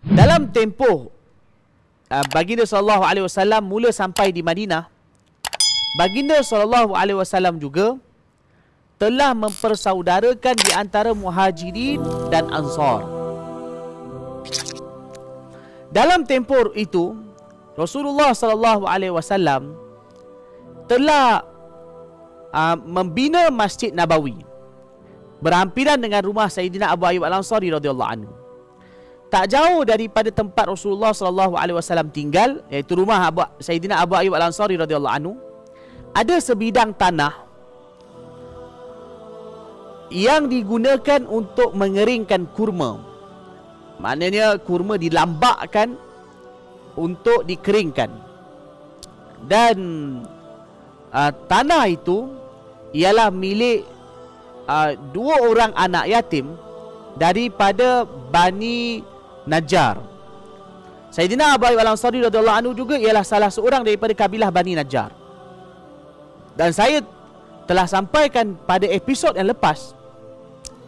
Dalam tempoh baginda sallallahu alaihi wasallam mula sampai di Madinah, baginda sallallahu alaihi wasallam juga telah mempersaudarakan di antara Muhajirin dan Ansar. Dalam tempoh itu, Rasulullah sallallahu alaihi wasallam telah membina Masjid Nabawi berhampiran dengan rumah Sayyidina Abu Ayyub Al-Ansari radhiyallahu anhu. Tak jauh daripada tempat Rasulullah sallallahu alaihi wasallam tinggal, iaitu rumah Sayyidina Abu Ayyub Al-Ansari radhiyallahu anhu, ada sebidang tanah yang digunakan untuk mengeringkan kurma. Maknanya kurma dilambakkan untuk dikeringkan. Dan tanah itu ialah milik dua orang anak yatim daripada Bani Najjar. Sayyidina Abu Ayyub Al-Ansari radhiyallahu anhu juga ialah salah seorang daripada kabilah Bani Najjar. Dan saya telah sampaikan pada episod yang lepas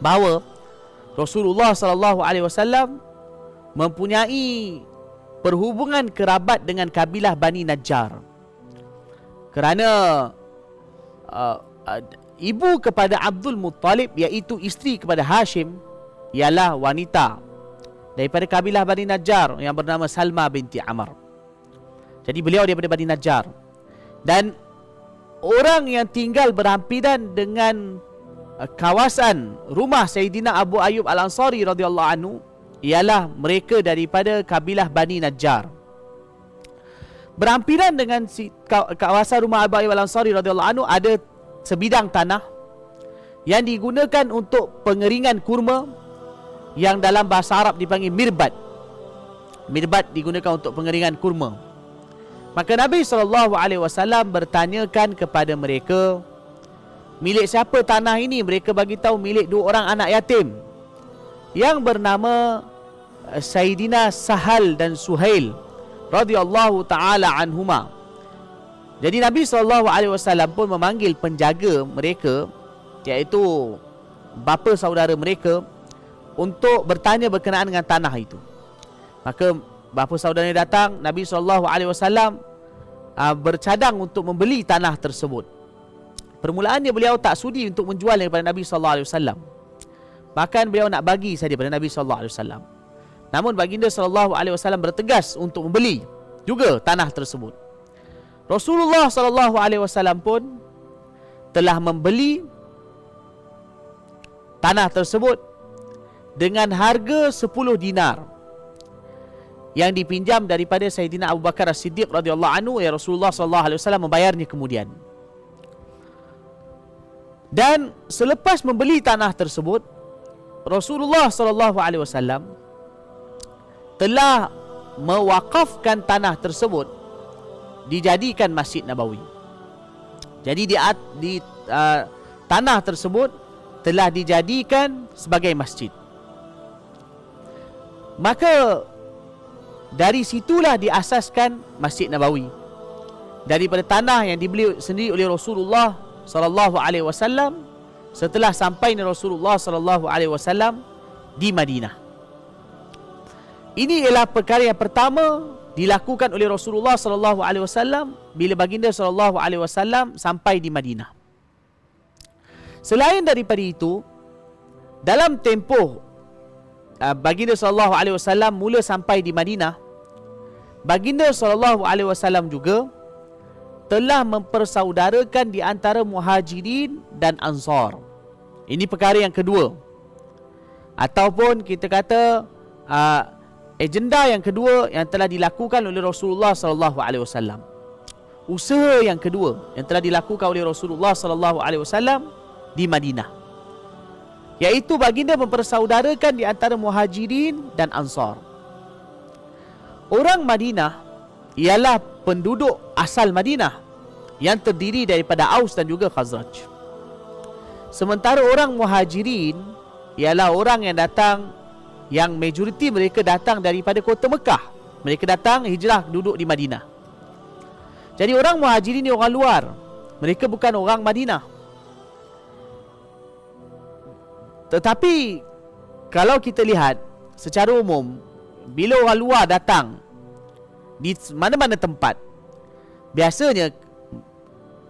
bahawa Rasulullah sallallahu alaihi wasallam mempunyai perhubungan kerabat dengan kabilah Bani Najjar. Kerana ibu kepada Abdul Muttalib, iaitu isteri kepada Hashim, ialah wanita daripada kabilah Bani Najjar yang bernama Salma binti Amr. Jadi beliau daripada Bani Najjar. Dan orang yang tinggal berhampiran dengan kawasan rumah Sayyidina Abu Ayyub Al-Ansari radhiyallahu anhu ialah mereka daripada kabilah Bani Najjar. Berhampiran dengan kawasan rumah Abu Ayyub Al-Ansari radhiyallahu anhu ada sebidang tanah yang digunakan untuk pengeringan kurma, yang dalam bahasa Arab dipanggil mirbat. Mirbat digunakan untuk pengeringan kurma. Maka Nabi SAW bertanyakan kepada mereka, milik siapa tanah ini? Mereka bagi tahu milik dua orang anak yatim yang bernama Sayyidina Sahal dan Suhail radhiyallahu taala anhuma. Jadi Nabi SAW pun memanggil penjaga mereka, iaitu bapa saudara mereka, untuk bertanya berkenaan dengan tanah itu. Maka bapa saudaranya datang, Nabi SAW bercadang untuk membeli tanah tersebut. Permulaannya beliau tak sudi untuk menjualnya kepada Nabi SAW. Bahkan beliau nak bagi saja kepada Nabi SAW. Namun baginda SAW bertegas untuk membeli juga tanah tersebut. Rasulullah SAW pun telah membeli tanah tersebut dengan harga 10 dinar yang dipinjam daripada Sayyidina Abu Bakar As-Siddiq radhiyallahu anhu. Ya, Rasulullah SAW membayarnya kemudian. Dan selepas membeli tanah tersebut, Rasulullah SAW telah mewakafkan tanah tersebut dijadikan Masjid Nabawi. Jadi di tanah tersebut telah dijadikan sebagai masjid. Maka dari situlah diasaskan Masjid Nabawi, daripada tanah yang dibeli sendiri oleh Rasulullah sallallahu alaihi wasallam setelah sampai Rasulullah sallallahu alaihi wasallam di Madinah. Ini ialah perkara yang pertama dilakukan oleh Rasulullah sallallahu alaihi wasallam bila baginda sallallahu alaihi wasallam sampai di Madinah. Selain daripada itu, dalam tempoh baginda sallallahu alaihi wasallam mula sampai di Madinah, baginda sallallahu alaihi wasallam juga telah mempersaudarakan di antara Muhajirin dan Ansar. Ini perkara yang kedua, ataupun kita kata agenda yang kedua yang telah dilakukan oleh Rasulullah sallallahu alaihi wasallam. Usaha yang kedua yang telah dilakukan oleh Rasulullah sallallahu alaihi wasallam di Madinah, iaitu baginda mempersaudarakan di antara Muhajirin dan Ansar. Orang Madinah ialah penduduk asal Madinah yang terdiri daripada Aus dan juga Khazraj. Sementara orang Muhajirin ialah orang yang datang, yang majoriti mereka datang daripada kota Mekah. Mereka datang hijrah duduk di Madinah. Jadi orang Muhajirin ni orang luar, mereka bukan orang Madinah. Tetapi kalau kita lihat secara umum, bila orang luar datang di mana-mana tempat, biasanya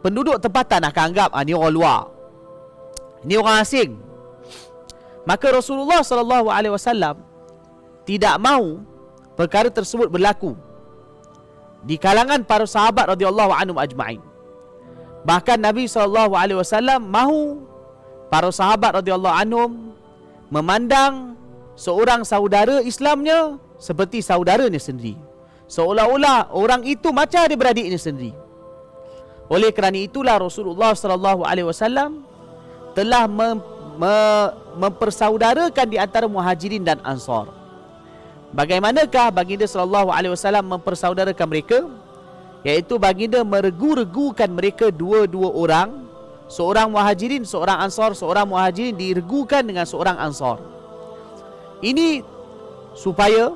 penduduk tempatan akan anggap ni orang luar, ni orang asing. Maka Rasulullah SAW tidak mahu perkara tersebut berlaku di kalangan para sahabat radhiyallahu anhum ajma'in. Bahkan Nabi SAW mahu para sahabat radhiyallahu anhum memandang seorang saudara Islamnya seperti saudaranya sendiri, seolah-olah orang itu macam adik-beradiknya sendiri. Oleh kerana itulah Rasulullah SAW telah mempersaudarakan di antara Muhajirin dan Ansar. Bagaimanakah baginda SAW mempersaudarakan mereka? Iaitu baginda meregu-regukan mereka dua-dua orang, seorang Muhajirin, seorang Ansar. Seorang Muhajirin diregukan dengan seorang Ansar. Ini supaya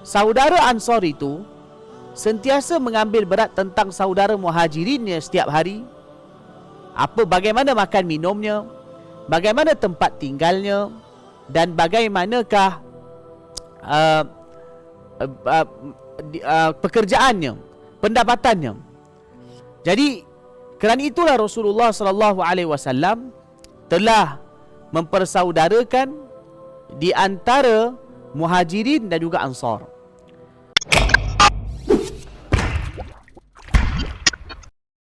saudara Ansar itu sentiasa mengambil berat tentang saudara Muhajirinnya setiap hari. Bagaimana makan minumnya, bagaimana tempat tinggalnya, dan bagaimanakah pekerjaannya, pendapatannya. Jadi kerana itulah Rasulullah SAW telah mempersaudarakan di antara Muhajirin dan juga Ansar.